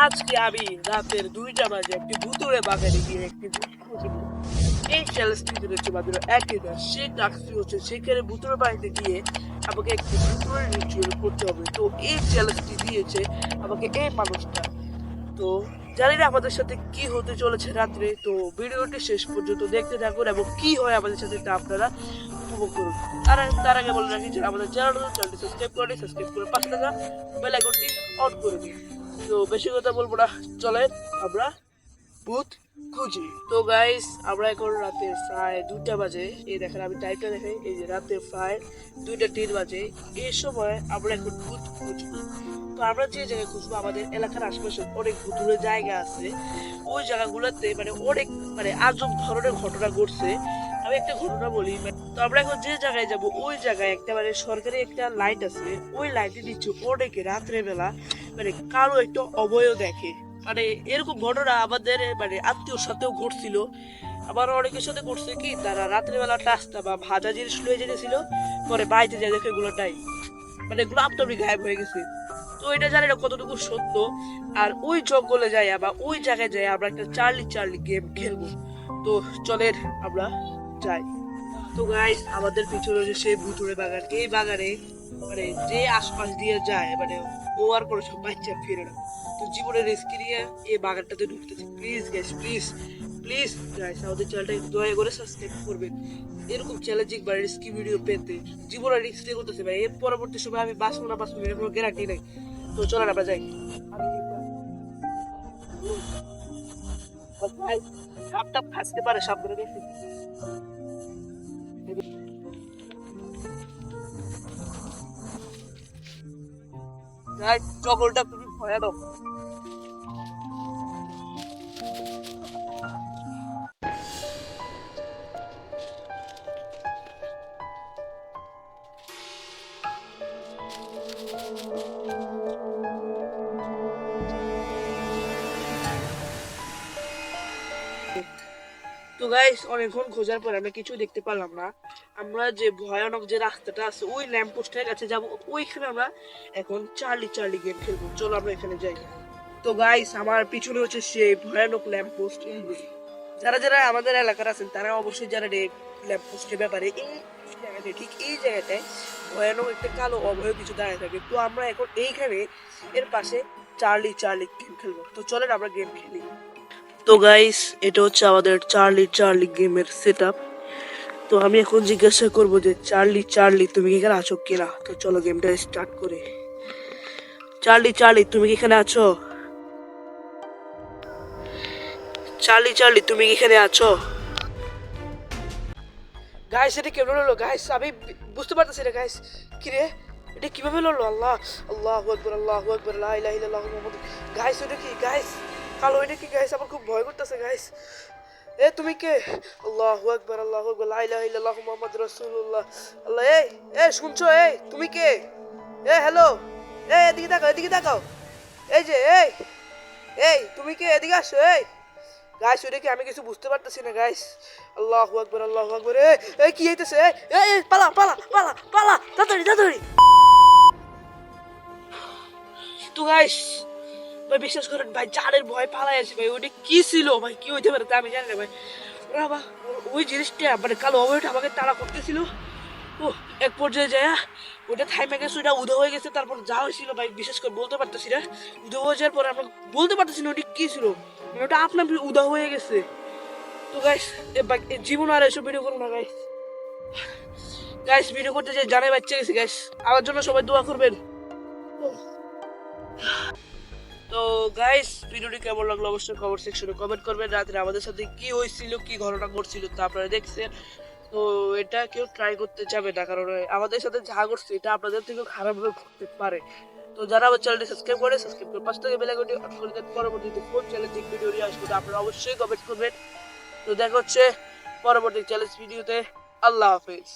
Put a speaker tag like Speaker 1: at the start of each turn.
Speaker 1: আজকে আমি রাতের 2টা বাজে একটি ভুতুড়ে বাগানে গিয়ে একটি ভূত খুঁজে পেলাম। এই চ্যালেঞ্জটি হচ্ছে মাত্র একই কাজ, সেই টাস্কটি হচ্ছে সেখানে ভুতুড়ে বাড়িতে গিয়ে আমাকে একটি ভুতুড়ে রিচুয়াল করতে হবে। তো এই চ্যালেঞ্জটি দিয়েছে আমাকে এই মানুষটা। তো জানি না আমাদের সাথে কি হতে চলেছে রাত্রে, তো ভিডিওটি শেষ পর্যন্ত দেখতে থাকুন এবং কি হয় আমাদের সাথে তা আপনারা উপভোগ করুন। আর তার আগে বলে রাখি যারা আমাদের চ্যানেলটি সাবস্ক্রাইব করে পাশে থাকা বেল আইকনটি অন করে দিন। তো বেশি কথা বলবো না, চলেন আমরা ভূত খুঁজি। তো গাইস আমরা এখন রাতে প্রায় 2টা বাজে, এই দেখেন আমি টাইমটা দেখে, এই যে রাতে প্রায় 2:03 বাজে। এই সময় আমরা এখন ভূত খুঁজবো। তো আমরা যে জায়গায় খুঁজবো, আমাদের এলাকার আশেপাশে অনেক ভুতুরে জায়গা আছে। ওই জায়গাগুলোতে অনেক আজব ধরনের ঘটনা ঘটছে। আমি একটা ঘটনা বলি, তো আমরা এখন যে জায়গায় যাব ওই জায়গায় একটা সরকারি একটা লাইট আছে। ওই লাইটে দিচ্ছে অনেকে রাত্রে বেলা কারো একটা অবয়ব দেখে। এরকম ঘটনা আমাদের আত্মীয়র সাথেও ঘটছিল। আবার অনেকের সাথে ঘটছে কি, তারা রাত্রেবেলা নাস্তা বা ভাজা জিনিস লয়ে যেতেছিল, পরে বাড়িতে যায় দেখে এগুলো নাই, এগুলো আপনি গায়েব হয়ে গেছে। তো এটা জানি না কতটুকু সত্য। আর ওই জঙ্গলে যাই বা ওই জায়গায় যাই আমরা একটা চার্লি চার্লি গেম খেলবো। তো চলেন আমরা যাই। তো গাইস আমাদের পিছনে রয়েছে সেই ভুতুড়ে বাগান। এই বাগানে যে আশপাশ দিয়ে যায় ও আর কোনো সব বাচ্চা ফিরে না। তো জীবনের রিস্ক নিয়ে এই বাগানটাতে ঢুকতেছে। Please guys, please please guys, আমাদের চ্যানেলটা একটু দয়া করে সাবস্ক্রাইব করবেন এরকম চ্যালেঞ্জিং বা রিস্কি ভিডিও পেতে। জীবনের রিস্ক নিয়ে করতেছে ভাই, এর পরবর্তী সময় আমি বাঁচবো না বাঁচবো এর কোনো গ্যারান্টি নেই। তো চলেন আমরা যাই। ভাই সাপ টাপ খাসতে পারে, সাবধানে দেখি। গাইস জঙ্গলটা খুবই ভয়ানক। তো গাইস অনেকক্ষণ খোঁজার পর আমরা কিছু দেখতে পারলাম না। আমরা যে ভয়ানক যে রাস্তাটা আছে ওই ল্যাম্প পোস্টের কাছে যাব, ওইখানে আমরা এখন চার্লি চার্লি গেম খেলবো। চলো আমরা এখানে যাই। তো গাইস আমার পিছনে হচ্ছে সেই ভয়ানক ল্যাম্প পোস্ট। যারা যারা আমাদের এলাকার আছেন তারা অবশ্যই জানেন এই ল্যাম্প পোস্টের ব্যাপারে। এই জায়গাটায়, ঠিক এই জায়গাটায় ভয়ানক একটা কালো অভয় কিছু দাঁড়িয়ে থাকে। তো আমরা এখন এইখানে এর পাশে চার্লি চার্লি গেম খেলবো। তো চলেন আমরা গেম খেলি। তো গাইস এটা হচ্ছে আমাদের চার্লি চার্লি গেমের সেট আপ। তো আমি এখন জিজ্ঞাসা করবো যে চার্লি চার্লি তুমি কি এখানে আছো কিনা। তো চলো গেমটা স্টার্ট করে। চার্লি চার্লি তুমি কি এখানে আছো? চার্লি চার্লি তুমি কি এখানে আছো? গাইস এটা কেমন হলো গাইস, আমি বুঝতে পারতেছি না গাইস। কি রে, এটা কিভাবে হলো? আল্লাহ আল্লাহু আকবার, আল্লাহু আকবার, লা ইলাহা ইল্লাল্লাহু মুহাম্মাদুর। গাইস এটা কি গাইস? কালো এটা কি গাইস? আমার খুব ভয় করতেছে গাইস। এ তুমি কে? আল্লাহু আকবার, আল্লাহু আকবার, লা ইলাহা ইল্লাল্লাহু মুহাম্মাদুর রাসূলুল্লাহ। আল্লাহ এই এই শুনছো? এই তুমি কে? এ হ্যালো, এই এদিকে তাকাও, এদিকে তাকাও। এই যে এই এই তুমি কে? এদিকে আসো। এই গাইস ওটা কি? আমি কিছু বুঝতে পারতেছি না গাইস। আল্লাহু আকবার, আল্লাহু আকবার। এই কি হইতেছে? এই পালা পালা পালা পালা, তাড়াতাড়ি তাড়াতাড়ি। তো গাইস ভাই বিশ্বাস করেন ভাই, জানের ভয় পালাই আছে ভাই। ওটা কি ছিল ভাই, কি হইতে পারে তা আমি জানি না ভাই। ওরা বা ওই জিনিসটা কালো অবয়টা আমাকে তাড়া করতেছিল। ও এক পর্যায়ে যায় ওটা থাইমে গেছে, ওটা উদা হয়ে গেছে। তারপর যা হয়েছিল ভাই বিশেষ করে বলতে পারতেছি না। উদা হয়ে যাওয়ার পরে আমরা বলতে পারতেছি না ওটা কি ছিল, ওটা আপনার উদা হয়ে গেছে। তো গাইস জীবন আর এসব ভিডিও করবো না গাইস। গাইস ভিডিও করতে যে জানে বাচ্চা গেছে গাইস, আমার জন্য সবাই দোয়া করবেন। তো গাইস ভিডিওটি কেমন লাগলো অবশ্যই কমেন্ট সেকশনে কমেন্ট করবেন। রাত্রে আমাদের সাথে কি হয়েছিল, কি ঘটনা ঘটছিল তা আপনারা দেখছেন। তো এটা কেউ ট্রাই করতে যাবে না, কারণ আমাদের সাথে যা ঘটছে এটা আপনাদের থেকেও খারাপভাবে ঘটতে পারে। তো যারা আমার চ্যানেলটি সাবস্ক্রাইব করে পাশে থেকে বেল আইকনটি অন করে দেন। পরবর্তীতে কোন চ্যালেঞ্জিং ভিডিও নিয়ে আসবো আপনারা অবশ্যই কমেন্ট করবেন। তো দেখা হচ্ছে পরবর্তী চ্যালেঞ্জ ভিডিওতে। আল্লাহ হাফেজ।